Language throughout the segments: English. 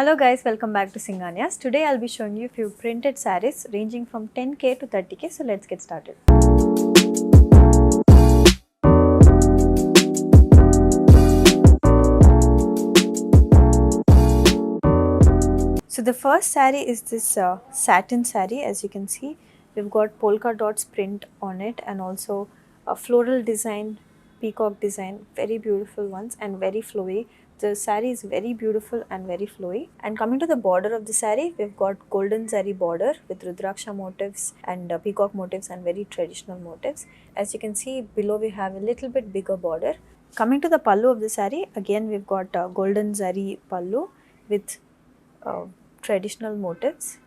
Hello guys, welcome back to Singanyas. Today I'll be showing you a few printed sarees ranging from 10k to 30k. So let's get started. So the first saree is this satin saree. As you can see, we've got polka dots print on it and also a floral design, peacock design, very beautiful ones and very flowy. The saree is very beautiful and very flowy. And coming to the border of the saree, we've got golden zari border with rudraksha motifs and peacock motifs and very traditional motifs. As you can see below, we have a little bit bigger border. Coming to the pallu of the saree, again we've got golden zari pallu with uh, traditional motifs.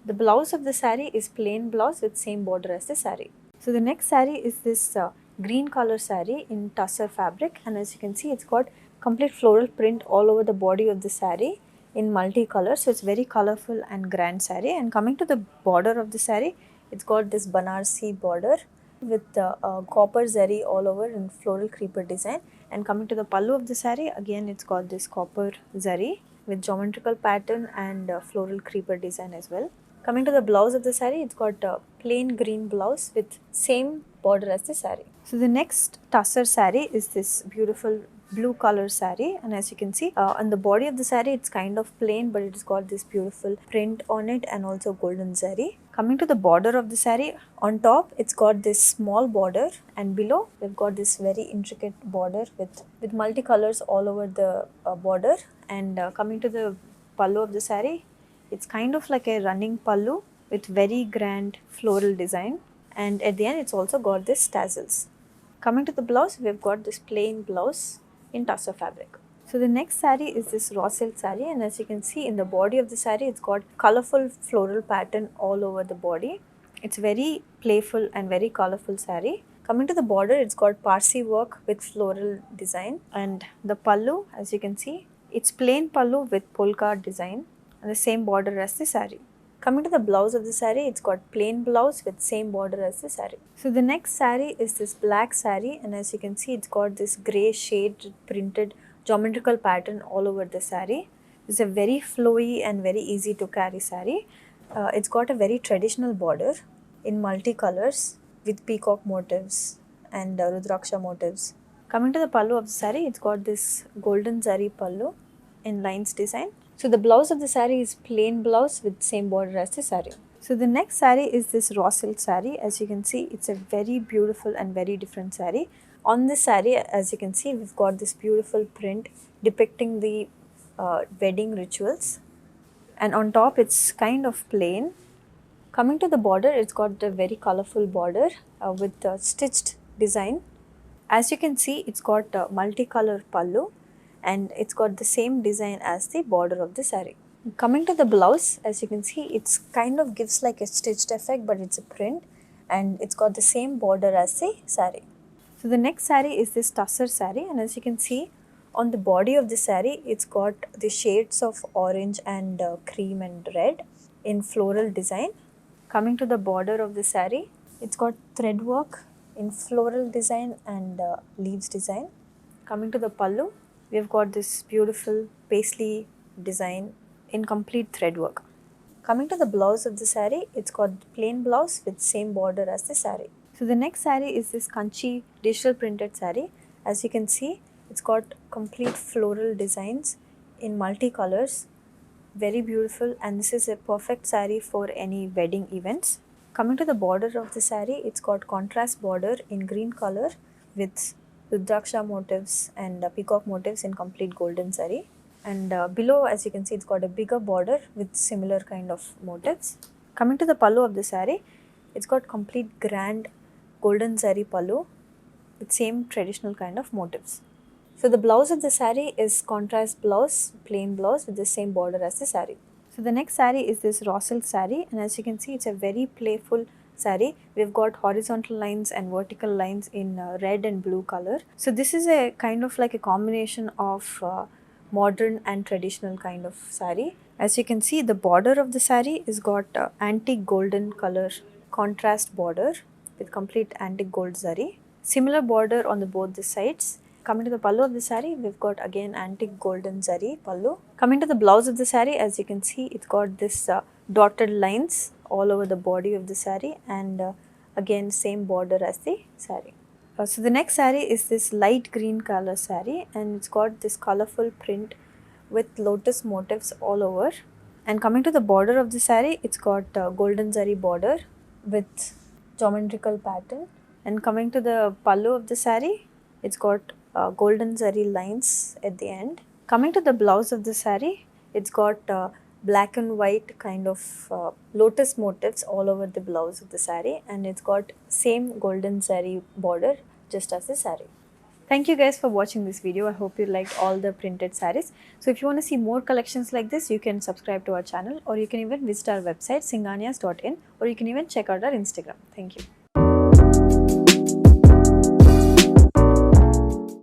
The blouse of the saree is plain blouse with same border as the saree. So the next saree is this green color saree in tussar fabric, and as you can see it's got complete floral print all over the body of the saree in multicolor. So it's very colorful and grand saree. And coming to the border of the saree, it's got this Banarsi border with copper zari all over in floral creeper design. And coming to the pallu of the saree, again it's got this copper zari with geometrical pattern and floral creeper design as well. Coming to the blouse of the saree, it's got a plain green blouse with same border as the saree. So the next tussar saree is this beautiful blue color saree, and as you can see on the body of the saree it's kind of plain, but it's got this beautiful print on it and also golden zari. Coming to the border of the saree, on top it's got this small border and below we've got this very intricate border with multicolors all over the border. And coming to the pallu of the saree, it's kind of like a running pallu with very grand floral design, and at the end it's also got this tassels. Coming to the blouse, we've got this plain blouse in tussar fabric. So the next saree is this raw silk saree, and as you can see in the body of the saree, it's got colorful floral pattern all over the body. It's very playful and very colorful saree. Coming to the border, it's got Parsi work with floral design, and the pallu, as you can see, it's plain pallu with polka design and the same border as the saree. Coming to the blouse of the saree, it's got plain blouse with same border as the saree. So the next saree is this black saree, and as you can see it's got this grey shade printed geometrical pattern all over the saree. It's a very flowy and very easy to carry saree. It's got a very traditional border in multicolors with peacock motifs and rudraksha motifs. Coming to the pallu of the saree, it's got this golden zari pallu in lines design. So the blouse of the saree is plain blouse with same border as the saree. So the next saree is this raw silk saree. As you can see, it's a very beautiful and very different saree. On this saree, as you can see, we've got this beautiful print depicting the wedding rituals, and on top it's kind of plain. Coming to the border, it's got a very colorful border with stitched design. As you can see, it's got a multicolor pallu and it's got the same design as the border of the saree. Coming to the blouse, as you can see, it's kind of gives like a stitched effect, but it's a print and it's got the same border as the saree. So the next saree is this tussar saree, and as you can see on the body of the saree, it's got the shades of orange and cream and red in floral design. Coming to the border of the saree, it's got thread work in floral design and leaves design. Coming to the pallu, we've got this beautiful paisley design in complete thread work. Coming to the blouse of the saree, it's got plain blouse with same border as the saree. So the next saree is this Kanchi digital printed saree. As you can see, it's got complete floral designs in multicolors, very beautiful, and this is a perfect saree for any wedding events. Coming to the border of the saree, it's got contrast border in green color with rudraksha motifs and peacock motifs in complete golden saree. And below, as you can see, it's got a bigger border with similar kind of motifs. Coming to the pallu of the saree, it's got complete grand golden zari pallu with same traditional kind of motifs. So the blouse of the saree is contrast blouse, plain blouse with the same border as the saree. So the next saree is this raw silk saree, and as you can see, it's a very playful saree. We've got horizontal lines and vertical lines in red and blue color. So this is a kind of like a combination of modern and traditional kind of saree. As you can see, the border of the saree is got antique golden color contrast border with complete antique gold zari. Similar border on the both the sides, Coming to the pallu of the saree, we've got again antique golden zari pallu. Coming to the blouse of the saree, as you can see, it's got this dotted lines all over the body of the saree, and again same border as the saree. So the next saree is this light green color saree, and it's got this colorful print with lotus motifs all over. And coming to the border of the saree, it's got golden zari border with geometrical pattern. And coming to the pallu of the saree, it's got golden zari lines at the end. Coming to the blouse of the saree, it's got black and white kind of lotus motifs all over the blouse of the saree, and it's got same golden zari border just as the saree. Thank you guys for watching this video. I hope you liked all the printed sarees. So if you want to see more collections like this, you can subscribe to our channel, or you can even visit our website singhanias.in, or you can even check out our Instagram. Thank you.